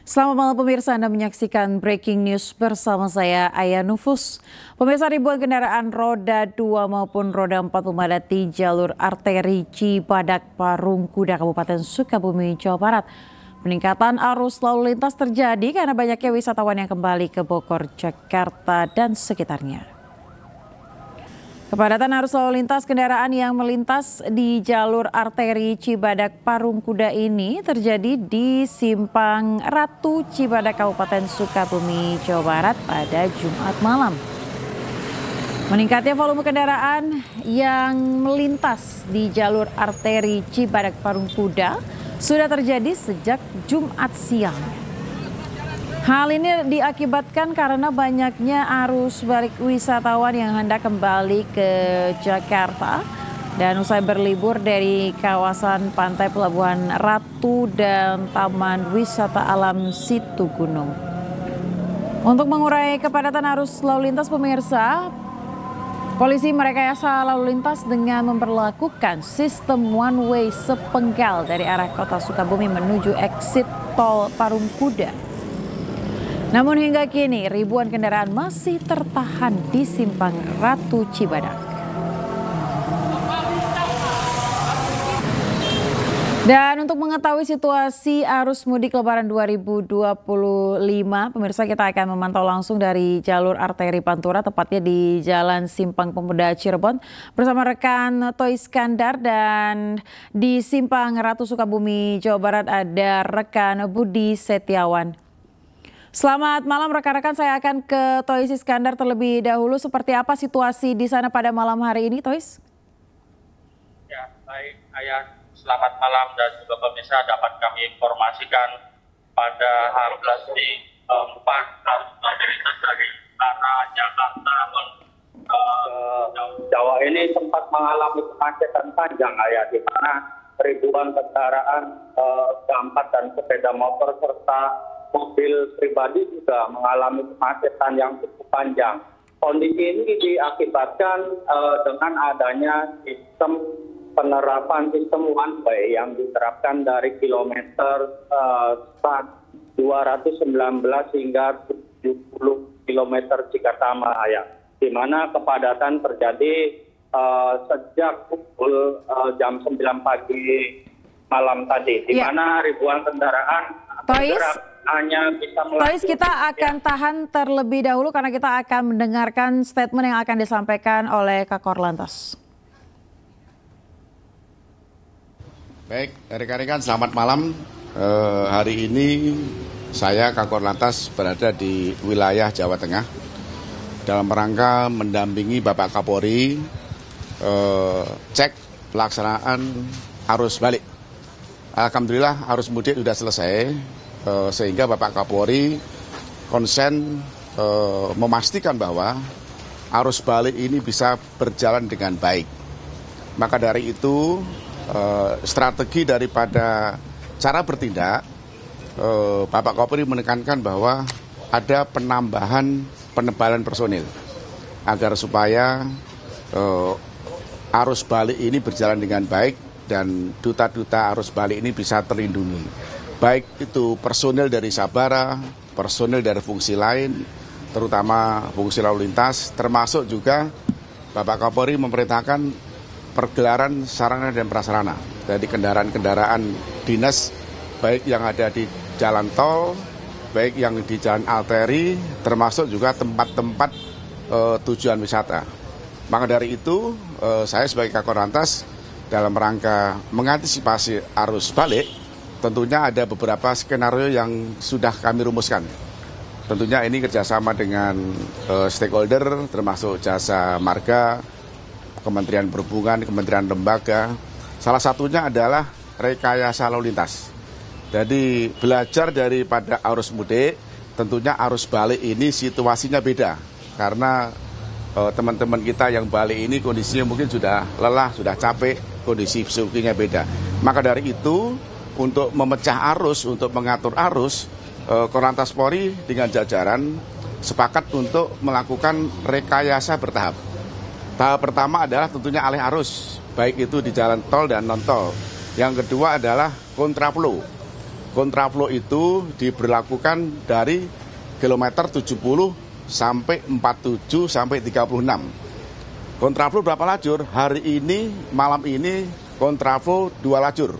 Selamat malam pemirsa, Anda menyaksikan Breaking News bersama saya Aya Nufus. Pemirsa, ribuan kendaraan roda 2 maupun roda 4 memadati jalur arteri Cibadak Parung Kuda Kabupaten Sukabumi, Jawa Barat. Peningkatan arus lalu lintas terjadi karena banyaknya wisatawan yang kembali ke Bogor, Jakarta dan sekitarnya. Kepadatan arus lalu lintas kendaraan yang melintas di jalur arteri Cibadak Parung Kuda ini terjadi di Simpang Ratu Cibadak Kabupaten Sukabumi, Jawa Barat pada Jumat malam. Meningkatnya volume kendaraan yang melintas di jalur arteri Cibadak Parung Kuda sudah terjadi sejak Jumat siang. Hal ini diakibatkan karena banyaknya arus balik wisatawan yang hendak kembali ke Jakarta dan usai berlibur dari kawasan pantai Pelabuhan Ratu dan Taman Wisata Alam Situ Gunung. Untuk mengurai kepadatan arus lalu lintas pemirsa, polisi merekayasa lalu lintas dengan memperlakukan sistem one way sepenggal dari arah kota Sukabumi menuju exit tol Parung Kuda. Namun hingga kini ribuan kendaraan masih tertahan di Simpang Ratu Cibadak. Dan untuk mengetahui situasi arus mudik Lebaran 2025, pemirsa kita akan memantau langsung dari jalur arteri Pantura, tepatnya di Jalan Simpang Pemuda Cirebon bersama rekan Toy Iskandar, dan di Simpang Ratu Sukabumi, Jawa Barat ada rekan Budi Setiawan. Selamat malam rekan-rekan, saya akan ke Toys Iskandar terlebih dahulu. Seperti apa situasi di sana pada malam hari ini, Toys? Ya, baik Ayah. Selamat malam dan juga pemirsa, dapat kami informasikan pada H+4 arus lalu lintas dari arah Jakarta Jawa ini sempat mengalami kemacetan panjang, Ayah, di mana ribuan kendaraan dampak dan sepeda motor serta mobil pribadi juga mengalami kemacetan yang cukup panjang. Kondisi ini diakibatkan dengan adanya penerapan sistem one way yang diterapkan dari kilometer 219 hingga 70 km Cikatama, Ayah, di mana kepadatan terjadi sejak pukul jam 9 pagi malam tadi, di mana ribuan kendaraan hanya bisa Toys, kita akan tahan terlebih dahulu karena kita akan mendengarkan statement yang akan disampaikan oleh Kakor Lantas. Baik, rekan-rekan, selamat malam. Hari ini saya Kakor Lantas berada di wilayah Jawa Tengah dalam rangka mendampingi Bapak Kapolri cek pelaksanaan arus balik. Alhamdulillah arus mudik sudah selesai, sehingga Bapak Kapolri konsen memastikan bahwa arus balik ini bisa berjalan dengan baik. Maka dari itu strategi daripada cara bertindak, Bapak Kapolri menekankan bahwa ada penambahan penebalan personil agar supaya arus balik ini berjalan dengan baik dan duta-duta arus balik ini bisa terlindungi. Baik itu personil dari Sabara, personil dari fungsi lain, terutama fungsi lalu lintas, termasuk juga Bapak Kapolri memerintahkan pergelaran sarana dan prasarana. Jadi kendaraan-kendaraan dinas, baik yang ada di jalan tol, baik yang di jalan arteri, termasuk juga tempat-tempat tujuan wisata. Maka dari itu, saya sebagai Kakor Lantas dalam rangka mengantisipasi arus balik, tentunya ada beberapa skenario yang sudah kami rumuskan. Tentunya ini kerjasama dengan stakeholder, termasuk Jasa Marga, Kementerian Perhubungan, Kementerian Lembaga. Salah satunya adalah rekayasa lalu lintas. Jadi belajar daripada arus mudik, tentunya arus balik ini situasinya beda. Karena teman-teman kita yang balik ini kondisinya mungkin sudah lelah, sudah capek, kondisi psikisnya beda. Maka dari itu, untuk memecah arus, untuk mengatur arus, Korlantas Polri dengan jajaran sepakat untuk melakukan rekayasa bertahap. Tahap pertama adalah tentunya alih arus, baik itu di jalan tol dan non tol. Yang kedua adalah kontraflow. kontraflow itu diberlakukan dari kilometer 70 sampai 47 sampai 36. Kontraflow berapa lajur? Hari ini, malam ini kontraflow 2 lajur.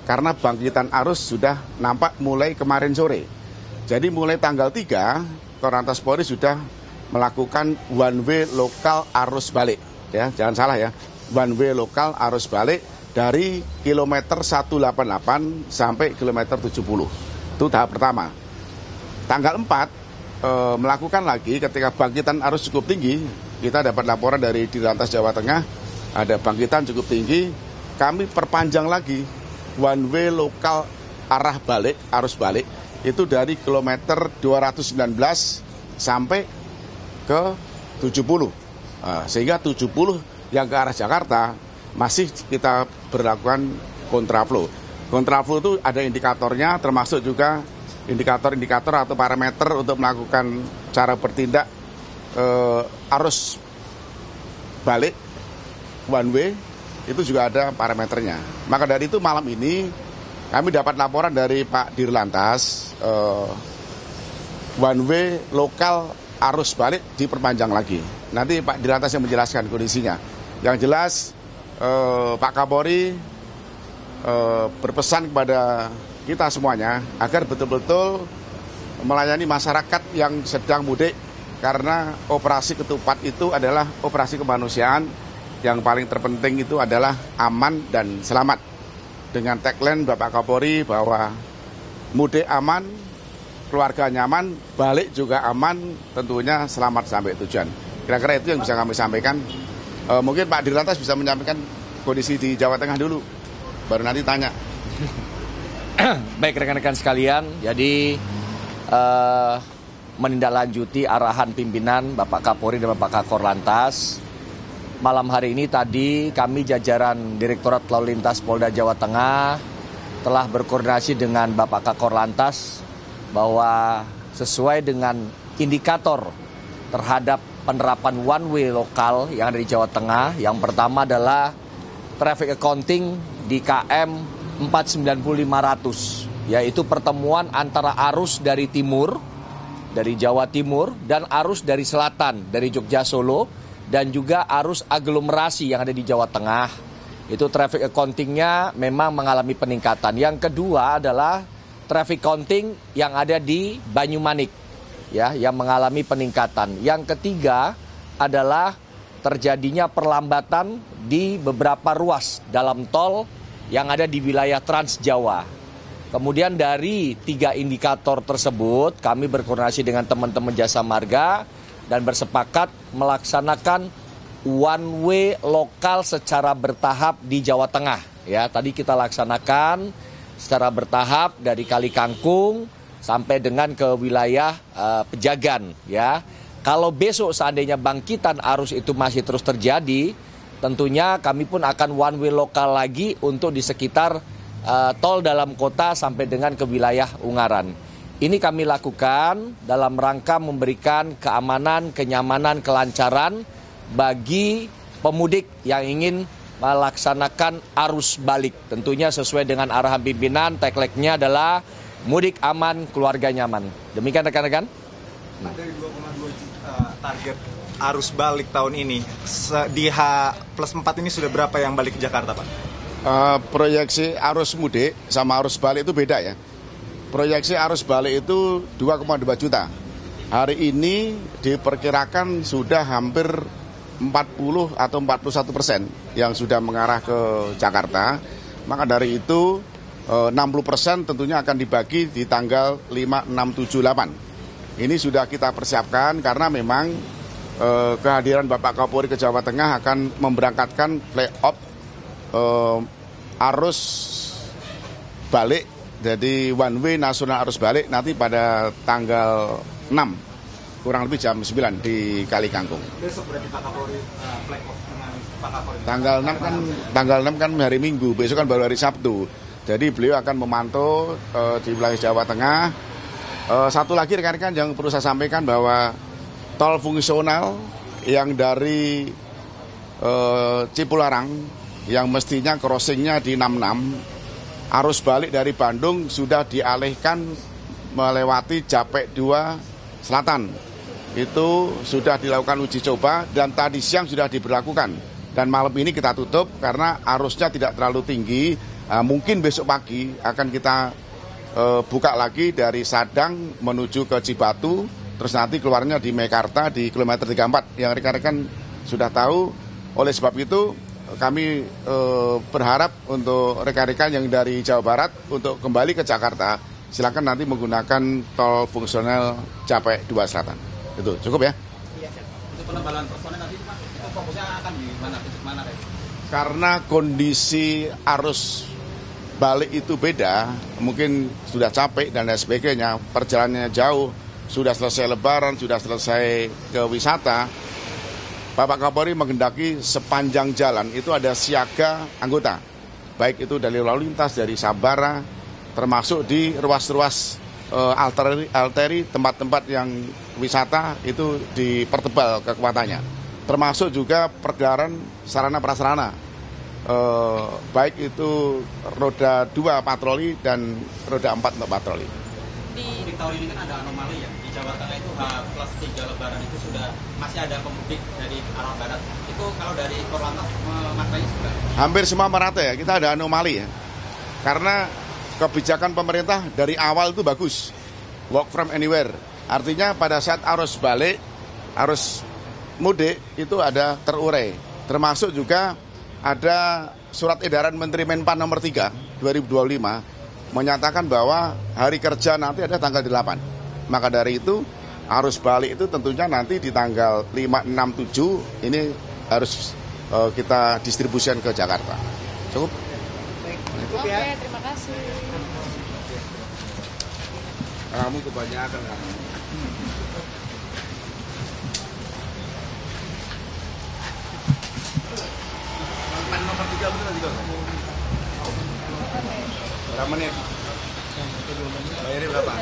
Karena bangkitan arus sudah nampak mulai kemarin sore. Jadi mulai tanggal 3, Korlantas Polri sudah melakukan one way lokal arus balik. Ya, jangan salah ya. One way lokal arus balik dari kilometer 188 sampai kilometer 70. Itu tahap pertama. Tanggal 4 melakukan lagi ketika bangkitan arus cukup tinggi. Kita dapat laporan dari Dirlantas Jawa Tengah, ada bangkitan cukup tinggi. Kami perpanjang lagi one way lokal arah balik, arus balik, itu dari kilometer 219 sampai ke 70. Sehingga 70 yang ke arah Jakarta masih kita berlakukan kontraflow. Kontraflow itu ada indikatornya, termasuk juga indikator-indikator atau parameter untuk melakukan cara bertindak arus balik one way, itu juga ada parameternya. Maka dari itu malam ini kami dapat laporan dari Pak Dirlantas, one way lokal arus balik diperpanjang lagi. Nanti Pak Dirlantas yang menjelaskan kondisinya. Yang jelas Pak Kapolri berpesan kepada kita semuanya agar betul-betul melayani masyarakat yang sedang mudik, karena operasi ketupat itu adalah operasi kemanusiaan. Yang paling terpenting itu adalah aman dan selamat. Dengan tagline Bapak Kapolri bahwa mudik aman, keluarga nyaman, balik juga aman, tentunya selamat sampai tujuan. Kira-kira itu yang bisa kami sampaikan. Mungkin Pak Dirlantas bisa menyampaikan kondisi di Jawa Tengah dulu, baru nanti tanya. Baik rekan-rekan sekalian, jadi menindaklanjuti arahan pimpinan Bapak Kapolri dan Bapak Kakor Lantas. Malam hari ini tadi kami jajaran Direktorat Lalu Lintas Polda Jawa Tengah telah berkoordinasi dengan Bapak Kakor Lantas bahwa sesuai dengan indikator terhadap penerapan one way lokal yang ada di Jawa Tengah. Yang pertama adalah traffic accounting di KM 49500, yaitu pertemuan antara arus dari timur, dari Jawa Timur, dan arus dari selatan, dari Jogja Solo, dan juga arus aglomerasi yang ada di Jawa Tengah. Itu traffic accounting-nya memang mengalami peningkatan. Yang kedua adalah traffic counting yang ada di Banyumanik, ya, yang mengalami peningkatan. Yang ketiga adalah terjadinya perlambatan di beberapa ruas dalam tol yang ada di wilayah Trans Jawa. Kemudian dari 3 indikator tersebut kami berkoordinasi dengan teman-teman Jasa Marga dan bersepakat melaksanakan one way lokal secara bertahap di Jawa Tengah. Ya, tadi kita laksanakan secara bertahap dari Kali Kangkung sampai dengan ke wilayah Pejagan. Ya, kalau besok seandainya bangkitan arus itu masih terus terjadi, tentunya kami pun akan one way lokal lagi untuk di sekitar tol dalam kota sampai dengan ke wilayah Ungaran. Ini kami lakukan dalam rangka memberikan keamanan, kenyamanan, kelancaran bagi pemudik yang ingin melaksanakan arus balik. Tentunya sesuai dengan arahan pimpinan, tagline-nya adalah mudik aman, keluarga nyaman. Demikian rekan-rekan. Dari 2,2 juta target arus balik tahun ini, di H+4 ini sudah berapa yang balik ke Jakarta, Pak? Proyeksi arus mudik sama arus balik itu beda ya. Proyeksi arus balik itu 2,2 juta. Hari ini diperkirakan sudah hampir 40 atau 41% yang sudah mengarah ke Jakarta. Maka dari itu 60% tentunya akan dibagi di tanggal 5, 6, 7, 8. Ini sudah kita persiapkan karena memang kehadiran Bapak Kapolri ke Jawa Tengah akan memberangkatkan fly-off arus balik. Jadi one way nasional arus balik nanti pada tanggal 6, kurang lebih jam 9 di Kali Kangkung. Besok berarti Pak Kapolri flag off dengan Pak Kapolri. Tanggal 6 kan hari Minggu, besok kan baru hari Sabtu. Jadi beliau akan memantau di wilayah Jawa Tengah. Satu lagi rekan-rekan yang perlu saya sampaikan bahwa tol fungsional yang dari Cipularang yang mestinya crossingnya di 66 arus balik dari Bandung sudah dialihkan melewati Japek 2 Selatan. Itu sudah dilakukan uji coba dan tadi siang sudah diberlakukan. Dan malam ini kita tutup karena arusnya tidak terlalu tinggi. Mungkin besok pagi akan kita buka lagi dari Sadang menuju ke Cibatu, terus nanti keluarnya di Mekarta di kilometer 34 yang rekan-rekan sudah tahu. Oleh sebab itu kami berharap untuk rekan-rekan yang dari Jawa Barat untuk kembali ke Jakarta, silakan nanti menggunakan tol fungsional Japek 2 Selatan. Itu cukup ya? Iya, untuk penebalan personel nanti Pak, itu fokusnya akan di mana, titik mana? Karena kondisi arus balik itu beda, mungkin sudah capek dan lain sebagainya, perjalanannya jauh, sudah selesai lebaran, sudah selesai ke wisata, Bapak Kapolri menghendaki sepanjang jalan itu ada siaga anggota, baik itu dari lalu lintas, dari Sabara, termasuk di ruas-ruas arteri, tempat-tempat yang wisata itu dipertebal kekuatannya, termasuk juga pergerakan sarana prasarana. Baik itu roda 2 patroli dan roda 4 untuk patroli. Di tahun ini kan ada anomali ya, di Jawa Tengah itu H+3 Lebaran itu sudah masih ada pemudik dari arah barat. Itu kalau dari Korlantas maknanya sudah? Hampir semua merata ya, kita ada anomali ya. Karena kebijakan pemerintah dari awal itu bagus, work from anywhere. Artinya pada saat arus balik, arus mudik itu ada terurai. Termasuk juga ada surat edaran Menteri Menpan nomor 3 2025 menyatakan bahwa hari kerja nanti ada tanggal 8. Maka dari itu arus balik itu tentunya nanti di tanggal 5, 6, 7 ini harus kita distribusikan ke Jakarta. Cukup? Oke, terima kasih. Kamu kebanyakan kamu. Nomor 3 betul juga. Berapa menit? Bayarnya berapa?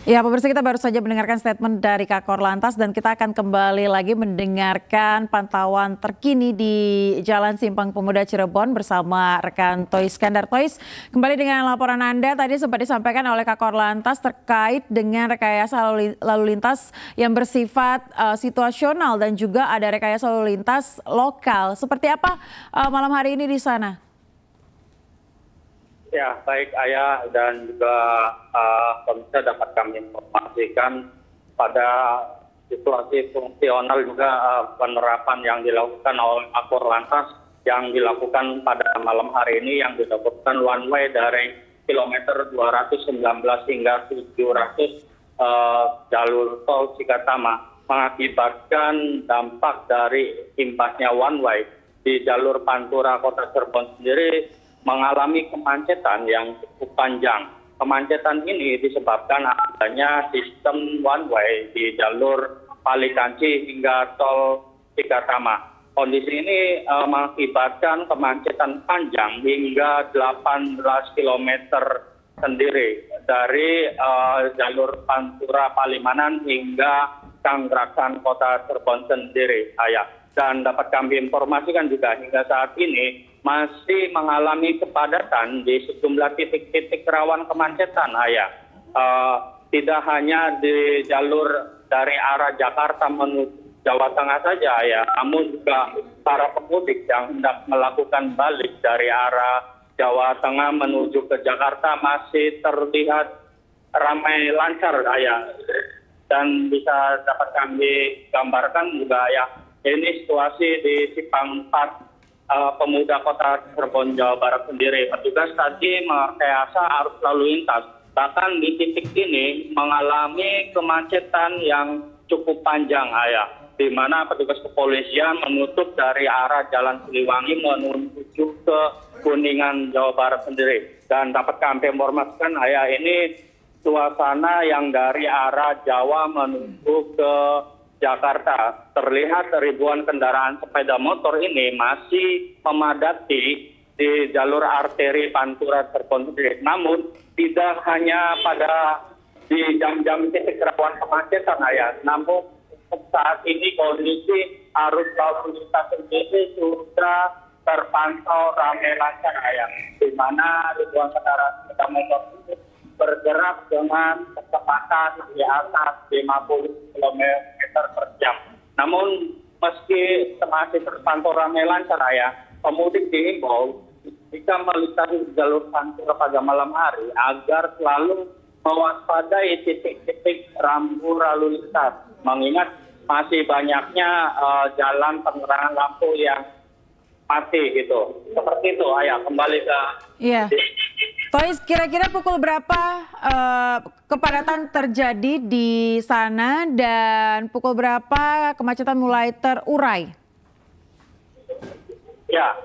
Ya, pemirsa, kita baru saja mendengarkan statement dari Kakor Lantas dan kita akan kembali lagi mendengarkan pantauan terkini di Jalan Simpang Pemuda Cirebon bersama rekan Toys Skandar. Toys, kembali dengan laporan Anda tadi sempat disampaikan oleh Kakor Lantas terkait dengan rekayasa lalu lintas yang bersifat situasional dan juga ada rekayasa lalu lintas lokal. Seperti apa malam hari ini di sana? Ya, baik Ayah dan juga pemirsa dapat kami informasikan pada situasi fungsional juga penerapan yang dilakukan oleh Kakor Lantas yang dilakukan pada malam hari ini yang dilakukan one way dari kilometer 219 hingga 700 jalur tol Cikatama mengakibatkan dampak dari imbasnya one way di jalur Pantura Kota Cirebon sendiri mengalami kemacetan yang cukup panjang. Kemacetan ini disebabkan adanya sistem one way di jalur Palikanci hingga tol Cikatama. Kondisi ini mengakibatkan kemacetan panjang hingga 18 km sendiri dari jalur Pantura Palimanan hingga Kanggraksan Kota Cirebon sendiri, Ayah. Dan dapat kami informasikan juga hingga saat ini masih mengalami kepadatan di sejumlah titik-titik rawan kemacetan, Ayah. Tidak hanya di jalur dari arah Jakarta menuju Jawa Tengah saja, Ayah, namun juga para pemudik yang hendak melakukan balik dari arah Jawa Tengah menuju ke Jakarta masih terlihat ramai lancar, Ayah. Dan bisa dapat kami gambarkan juga, Ayah, ini situasi di Simpang 4 Pemuda Kota Cirebon, Jawa Barat sendiri. Petugas tadi merekayasa arus lalu lintas. Bahkan di titik ini mengalami kemacetan yang cukup panjang, Ayah. Di mana petugas kepolisian menutup dari arah Jalan Siliwangi menuju ke Kuningan, Jawa Barat sendiri. Dan dapat kami informasikan, Ayah, ini suasana yang dari arah Jawa menuju ke Jakarta. Terlihat ribuan kendaraan sepeda motor ini masih memadati di jalur arteri Pantura Cirebon sendiri. Namun tidak hanya pada di jam-jam titik rawan kemacetan, Ayah. Namun saat ini kondisi arus lalu lintas sendiri sudah terpantau ramai lancar ayah, di mana ribuan kendaraan sepeda motor itu bergerak dengan kecepatan di atas 50 km per jam. Namun meski masih terpantau ramai lancar ayah, pemudik diimbau jika melintasi jalur pantura pada malam hari agar selalu mewaspadai titik-titik rambu lalu lintas, mengingat masih banyaknya jalan penerangan lampu yang mati gitu. Seperti itu ayah, kembali ke... Iya. Tois, kira-kira pukul berapa kepadatan terjadi di sana dan pukul berapa kemacetan mulai terurai? Ya,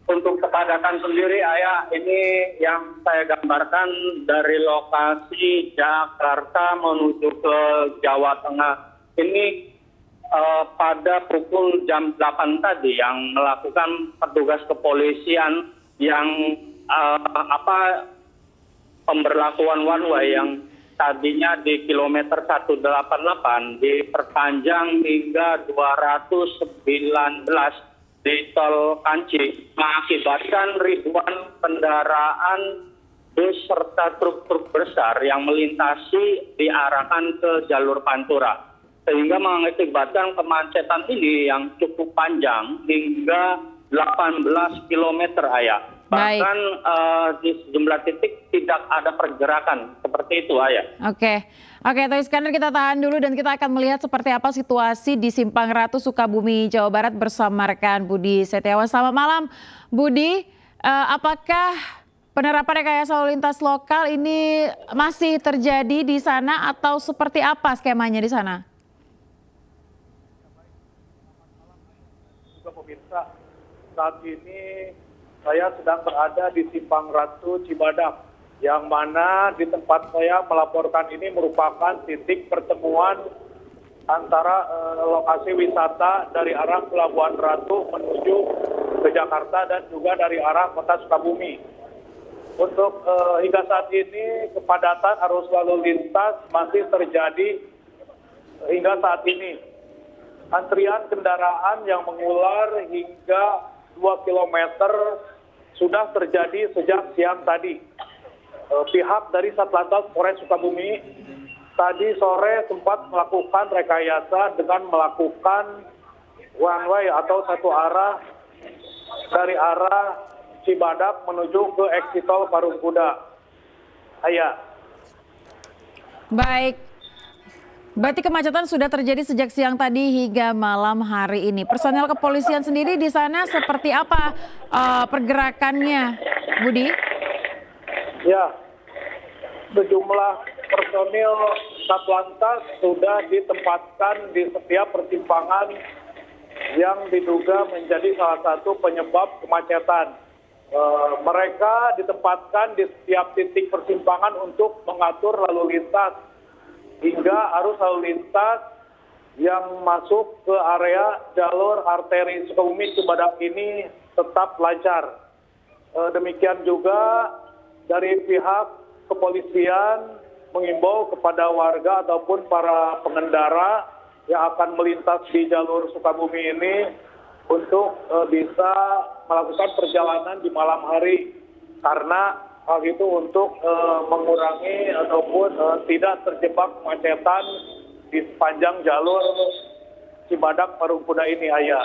untuk kepadatan sendiri ayah, ini yang saya gambarkan dari lokasi Jakarta menuju ke Jawa Tengah. Ini pada pukul jam 8 tadi yang melakukan petugas kepolisian yang pemberlakuan one way yang tadinya di kilometer 188 diperpanjang hingga 219 di tol Kanci, mengakibatkan ribuan kendaraan bus serta truk-truk besar yang melintasi diarahkan ke jalur Pantura, sehingga mengakibatkan kemacetan ini yang cukup panjang hingga 18 km ayah. Bahkan di sejumlah titik tidak ada pergerakan seperti itu ayah. Oke, Tois Iskandar, kita tahan dulu dan kita akan melihat seperti apa situasi di Simpang Ratu Sukabumi, Jawa Barat bersama rekan Budi Setiawan. Selamat malam Budi, apakah penerapan rekayasa lalu lintas lokal ini masih terjadi di sana atau seperti apa skemanya di sana? Juga pemirsa, saat ini saya sedang berada di Simpang Ratu Cibadak, yang mana di tempat saya melaporkan ini merupakan titik pertemuan antara lokasi wisata dari arah Pelabuhan Ratu menuju ke Jakarta dan juga dari arah kota Sukabumi. Untuk hingga saat ini kepadatan arus lalu lintas masih terjadi hingga saat ini. Antrian kendaraan yang mengular hingga 2 km sudah terjadi sejak siang tadi. Pihak dari Satlantas Polres Sukabumi tadi sore sempat melakukan rekayasa dengan melakukan one way atau satu arah dari arah Cibadak menuju ke eksit tol Parungkuda. Ayah. Baik. Berarti kemacetan sudah terjadi sejak siang tadi hingga malam hari ini. Personel kepolisian sendiri di sana seperti apa pergerakannya, Budi? Ya, sejumlah personil Satlantas sudah ditempatkan di setiap persimpangan yang diduga menjadi salah satu penyebab kemacetan. Mereka ditempatkan di setiap titik persimpangan untuk mengatur lalu lintas, hingga arus lalu lintas yang masuk ke area jalur arteri Sukabumi Cibadak ini tetap lancar. Demikian juga dari pihak kepolisian mengimbau kepada warga ataupun para pengendara yang akan melintas di jalur Sukabumi ini untuk bisa melakukan perjalanan di malam hari, karena hal itu untuk mengurangi ataupun tidak terjebak kemacetan di sepanjang jalur Cibadak Parungkuda ini, Ayah.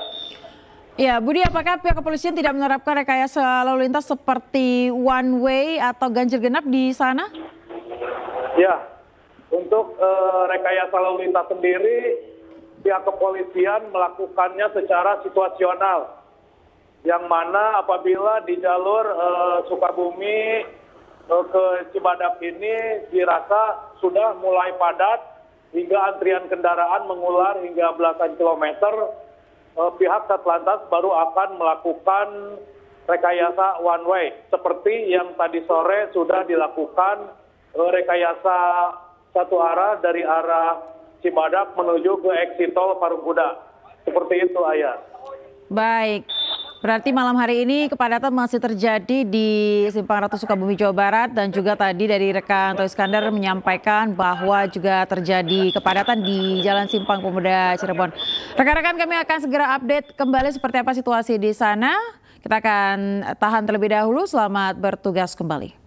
Ya, Budi, apakah pihak kepolisian tidak menerapkan rekayasa lalu lintas seperti one way atau ganjil genap di sana? Ya, untuk rekayasa lalu lintas sendiri, pihak kepolisian melakukannya secara situasional, yang mana apabila di jalur Sukabumi ke Cibadak ini dirasa sudah mulai padat hingga antrian kendaraan mengular hingga belasan kilometer, pihak Satlantas baru akan melakukan rekayasa one way seperti yang tadi sore sudah dilakukan rekayasa satu arah dari arah Cibadak menuju ke eksit tol Parungkuda. Seperti itu, Ayah. Baik. Berarti malam hari ini kepadatan masih terjadi di Simpang Ratu Sukabumi, Jawa Barat, dan juga tadi dari rekan Toh Iskandar menyampaikan bahwa juga terjadi kepadatan di Jalan Simpang Pemuda Cirebon. Rekan-rekan, kami akan segera update kembali seperti apa situasi di sana. Kita akan tahan terlebih dahulu. Selamat bertugas kembali.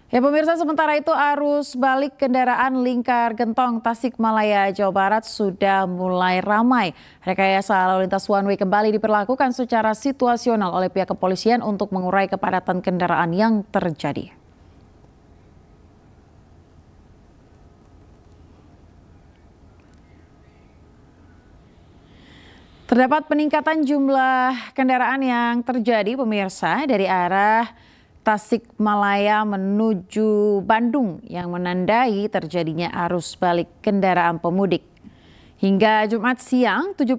Ya pemirsa, sementara itu arus balik kendaraan Lingkar Gentong Tasikmalaya, Jawa Barat sudah mulai ramai. Rekayasa lalu lintas one way kembali diperlakukan secara situasional oleh pihak kepolisian untuk mengurai kepadatan kendaraan yang terjadi. Terdapat peningkatan jumlah kendaraan yang terjadi pemirsa dari arah Tasikmalaya menuju Bandung yang menandai terjadinya arus balik kendaraan pemudik. Hingga Jumat siang, 71.000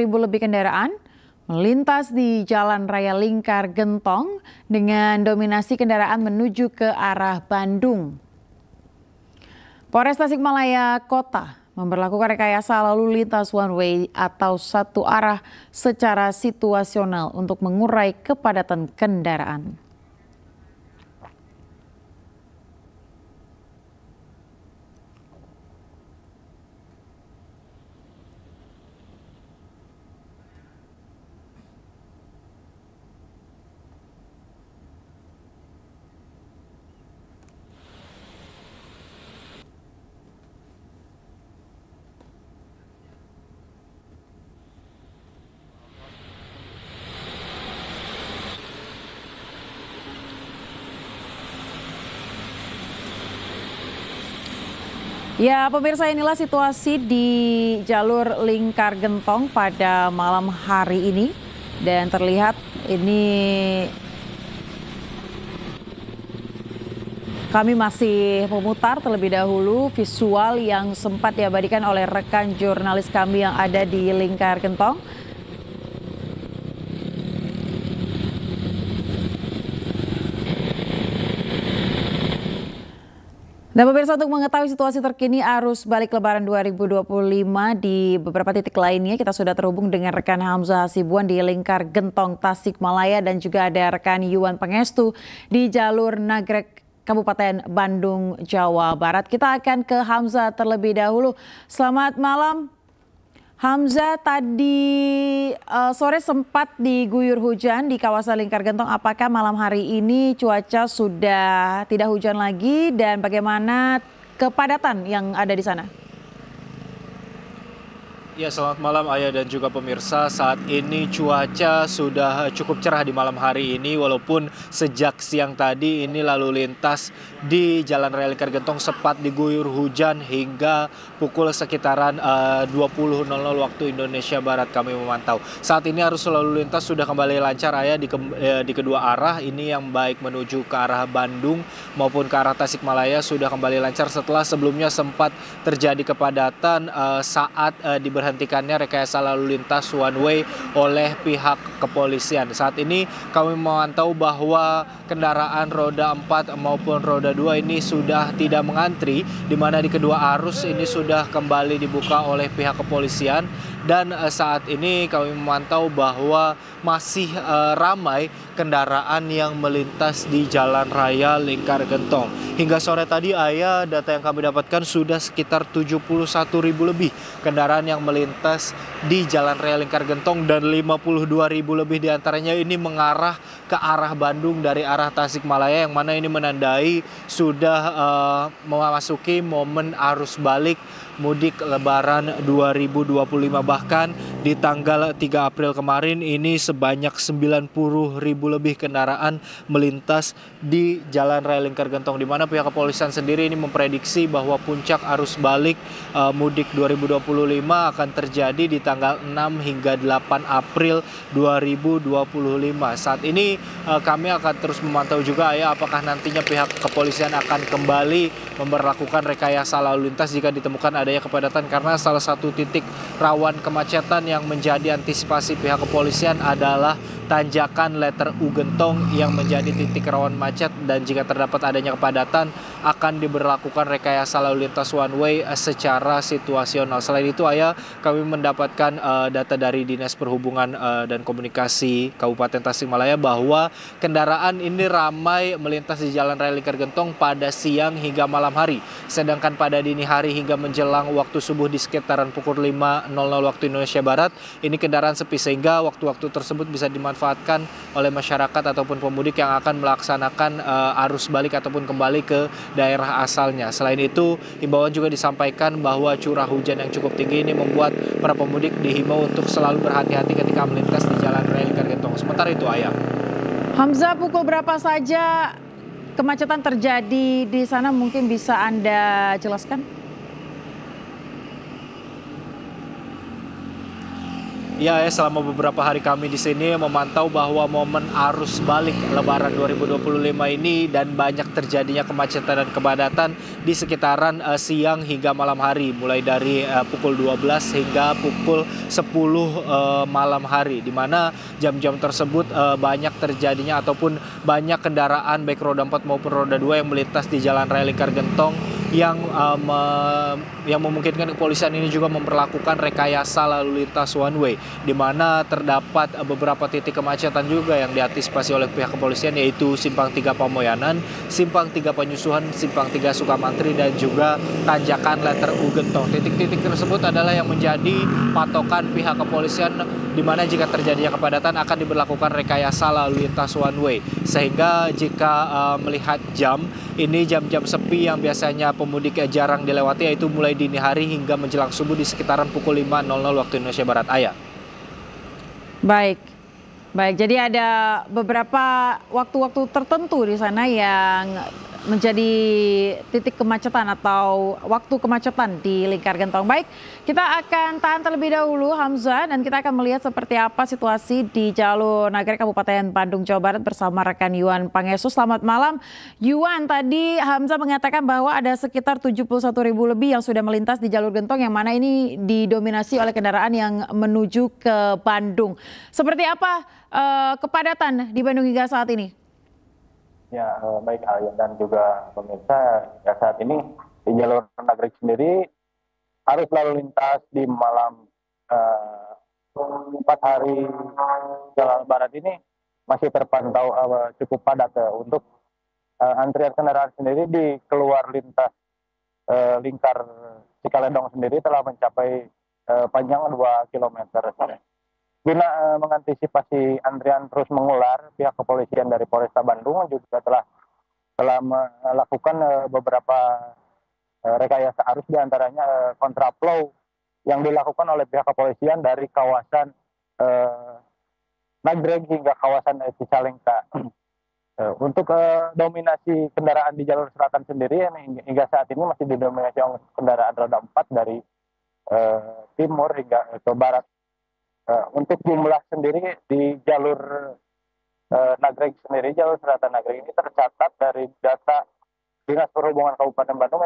lebih kendaraan melintas di Jalan Raya Lingkar Gentong dengan dominasi kendaraan menuju ke arah Bandung. Polres Tasikmalaya Kota memberlakukan rekayasa lalu lintas one way atau satu arah secara situasional untuk mengurai kepadatan kendaraan. Ya pemirsa, inilah situasi di jalur Lingkar Gentong pada malam hari ini. Dan terlihat ini kami masih memutar terlebih dahulu visual yang sempat diabadikan oleh rekan jurnalis kami yang ada di Lingkar Gentong. Nah pemirsa, untuk mengetahui situasi terkini arus balik Lebaran 2025 di beberapa titik lainnya, kita sudah terhubung dengan rekan Hamzah Hasibuan di Lingkar Gentong Tasikmalaya dan juga ada rekan Yuwan Pangestu di jalur Nagrek Kabupaten Bandung, Jawa Barat. Kita akan ke Hamzah terlebih dahulu. Selamat malam. Hamzah, tadi sore sempat diguyur hujan di kawasan Lingkar Gentong. Apakah malam hari ini cuaca sudah tidak hujan lagi dan bagaimana kepadatan yang ada di sana? Ya, selamat malam Ayah dan juga pemirsa. Saat ini cuaca sudah cukup cerah di malam hari ini, walaupun sejak siang tadi ini lalu lintas di Jalan Raya Lingkar Gentong sempat diguyur hujan hingga pukul sekitaran 20.00 waktu Indonesia Barat kami memantau. Saat ini arus lalu lintas sudah kembali lancar Ayah di kedua arah, ini yang baik menuju ke arah Bandung maupun ke arah Tasikmalaya sudah kembali lancar setelah sebelumnya sempat terjadi kepadatan saat diberhentikannya rekayasa lalu lintas one way oleh pihak kepolisian. Saat ini kami memantau bahwa kendaraan roda 4 maupun roda 2 ini sudah tidak mengantri, di mana di kedua arus ini sudah kembali dibuka oleh pihak kepolisian. Dan saat ini kami memantau bahwa masih ramai kendaraan yang melintas di Jalan Raya Lingkar Gentong. Hingga sore tadi Ayah, data yang kami dapatkan sudah sekitar 71.000 lebih kendaraan yang melintas di Jalan Raya Lingkar Gentong dan 52.000 lebih diantaranya ini mengarah ke arah Bandung dari arah Tasikmalaya, yang mana ini menandai sudah memasuki momen arus balik mudik Lebaran 2025. Bahkan di tanggal 3 April kemarin ini sebanyak 90.000 lebih kendaraan melintas di Jalan Raya Lingkar Gentong, di mana pihak kepolisian sendiri ini memprediksi bahwa puncak arus balik mudik 2025 akan terjadi di tanggal 6 hingga 8 April 2025. Saat ini kami akan terus memantau juga ya, apakah nantinya pihak kepolisian akan kembali memberlakukan rekayasa lalu lintas jika ditemukan adanya kepadatan, karena salah satu titik rawan kemacetan yang menjadi antisipasi pihak kepolisian adalah tanjakan letter U Gentong yang menjadi titik rawan macet, dan jika terdapat adanya kepadatan akan diberlakukan rekayasa lalu lintas one way secara situasional. Selain itu, Ayah, kami mendapatkan data dari Dinas Perhubungan dan Komunikasi Kabupaten Tasikmalaya bahwa kendaraan ini ramai melintas di Jalan Raya Lingkar Gentong pada siang hingga malam hari. Sedangkan pada dini hari hingga menjelang waktu subuh di sekitaran pukul 5.00 waktu Indonesia Barat, ini kendaraan sepi sehingga waktu-waktu tersebut bisa dimanfaatkan oleh masyarakat ataupun pemudik yang akan melaksanakan arus balik ataupun kembali ke daerah asalnya. Selain itu, himbauan juga disampaikan bahwa curah hujan yang cukup tinggi ini membuat para pemudik dihimbau untuk selalu berhati-hati ketika melintas di Jalan Raya Lingkar Gentong. Sementara itu, Ayah. Hamzah, pukul berapa saja kemacetan terjadi di sana, mungkin bisa Anda jelaskan? Ya, selama beberapa hari kami di sini memantau bahwa momen arus balik Lebaran 2025 ini dan banyak terjadinya kemacetan dan kepadatan di sekitaran siang hingga malam hari, mulai dari pukul 12 hingga pukul 10 malam hari, di mana jam-jam tersebut banyak terjadinya ataupun banyak kendaraan baik roda 4 maupun roda 2 yang melintas di Jalan Raya Lingkar Gentong yang memungkinkan kepolisian ini juga memperlakukan rekayasa lalu lintas one way, di mana terdapat beberapa titik kemacetan juga yang diantisipasi oleh pihak kepolisian, yaitu Simpang 3 Pamoyanan, Simpang 3 Penyusuhan, Simpang 3 Sukamantri, dan juga Tanjakan Letter U Gentong. Titik-titik tersebut adalah yang menjadi patokan pihak kepolisian, di mana jika terjadinya kepadatan akan diberlakukan rekayasa lalu lintas one way. Sehingga jika melihat jam, ini jam-jam sepi yang biasanya pemudik jarang dilewati, yaitu mulai dini hari hingga menjelang subuh di sekitaran pukul 5.00 waktu Indonesia Barat. Ayah. Baik. Jadi ada beberapa waktu-waktu tertentu di sana yang menjadi titik kemacetan atau waktu kemacetan di Lingkar Gentong. Baik, kita akan tahan terlebih dahulu, Hamzah, dan kita akan melihat seperti apa situasi di jalur Nagrek Kabupaten Bandung, Jawa Barat bersama rekan Yuan Pangestu. Selamat malam, Yuan. Tadi Hamzah mengatakan bahwa ada sekitar 71.000 lebih yang sudah melintas di jalur Gentong, yang mana ini didominasi oleh kendaraan yang menuju ke Bandung. Seperti apa kepadatan di Bandung hingga saat ini? Ya, baik Alia dan juga pemirsa, ya saat ini di jalur Nagrek sendiri arus lalu lintas di malam 4 hari Jalan Barat ini masih terpantau cukup padat. Untuk antrian kendaraan sendiri di keluar lintas lingkar Cikaledong sendiri telah mencapai panjang 2 km. Guna mengantisipasi antrian terus mengular, pihak kepolisian dari Polresta Bandung juga telah melakukan beberapa rekayasa arus, diantaranya kontraflow yang dilakukan oleh pihak kepolisian dari kawasan Nagrek hingga kawasan Cicalengka. Untuk dominasi kendaraan di jalur selatan sendiri hingga saat ini masih didominasi oleh kendaraan roda 4 dari timur hingga ke barat. Untuk jumlah sendiri di jalur Nagrek sendiri, jalur selatan Nagrek ini tercatat dari data Dinas Perhubungan Kabupaten Bandung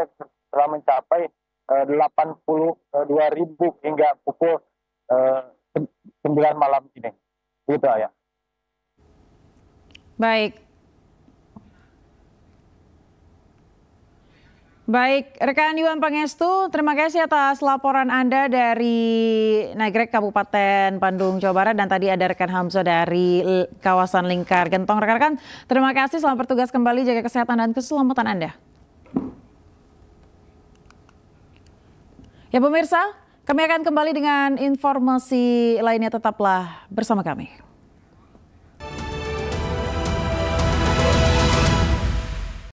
telah mencapai 82.000 hingga pukul 9 malam ini. Gitu ya. Baik, rekan Yuan Pangestu, terima kasih atas laporan Anda dari Nagrek Kabupaten Bandung, Jawa Barat, dan tadi ada rekan Hamzah dari kawasan Lingkar Gentong. Rekan-rekan, terima kasih, selamat bertugas kembali, jaga kesehatan dan keselamatan Anda. Ya pemirsa, kami akan kembali dengan informasi lainnya, tetaplah bersama kami.